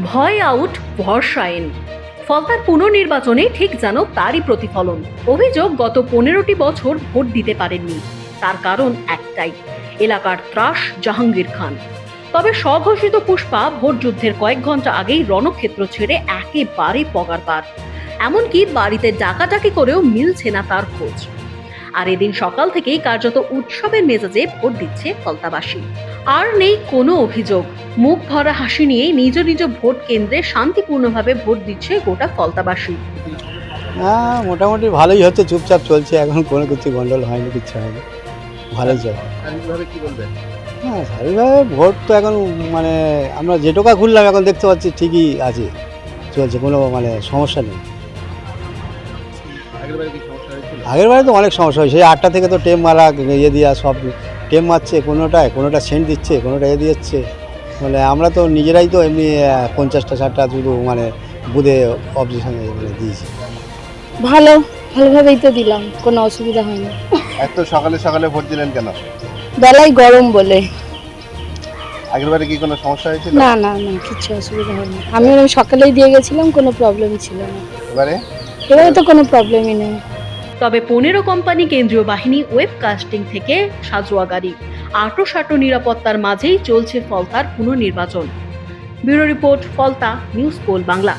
ভয় আউট ভরসা ইন। ফলতার পুনর্নির্বাচনে ঠিক যেন তারই প্রতিফলন। অভিযোগ গত 15টি বছর ভোট দিতে পারেননি। তার কারণ একটাই, এলাকার ত্রাস জাহাঙ্গীর খান। তবে স্বঘোষিত পুষ্পা ভোট যুদ্ধের কয়েক ঘন্টা আগেই রণক্ষেত্র ছেড়ে একেবারে পগার পার। এমনকি বাড়িতে ডাকাডাকি করেও মিলছে না তার খোঁজ। আর এদিন সকাল থেকেই কার্যত উৎসবের মেজাজে ভোট দিচ্ছে ফলতাবাসী। আর নেই কোনো অভিযোগ, মুখ ভরা হাসি নিয়ে নিজ নিজ ভোট কেন্দ্রে শান্তিপূর্ণভাবে ভোট দিচ্ছে গোটা ফলতাবাসী। হ্যাঁ, মোটামুটি ভালোই হচ্ছে, চুপচাপ চলছে, এখন কোনো কিছু গন্ডগোল হয়নি, কিচ্ছু হয়নি, ভালোই চলে। শারীরিকভাবে কি বলবেন? হ্যাঁ, স্বাভাবিকভাবে ভোট তো এখন মানে আমরা যে টোকা ঘুরলাম এখন দেখতে পাচ্ছি ঠিকই আছে, চলছে, কোনো মানে সমস্যা নেই। আগেরবারে কি সমস্যা হয়েছিল? আগের বারে তো অনেক সমস্যা হয়েছে, সেই 8টা থেকে তো টেম মারা ইয়ে দেওয়া, সব টেম মারছে, কোনোটা সেন্ট দিচ্ছে, কোনোটা এ দিচ্ছে, মানে আমরা তো নিজেরাই তো এমনি 50টা 60টা শুধু মানে বুধে অবজেকশন মানে দিয়েছি। ভালোভাবেই তো দিলাম, কোনো অসুবিধা হয়নি। এত সকালে সকালে ভোট দিলেন কেন? বেলায় গরম বলে। আগেরবারে কি কোনো সমস্যা হয়েছিল? না না না, কিছু অসুবিধা হয়নি। আমি সকালেই দিয়ে গেছিলাম, কোনো প্রবলেম ছিল না। এবারে এবারে তো কোনো প্রবলেমই নেই। তবে 15 কোম্পানি কেন্দ্রীয় বাহিনী, ওয়েবকাস্টিং থেকে সাজোয়া গাড়ি, আঁটো নিরাপত্তার মাঝেই চলছে ফলতার পুনর্নির্বাচন। Bureau report, Falta news poll Bangla.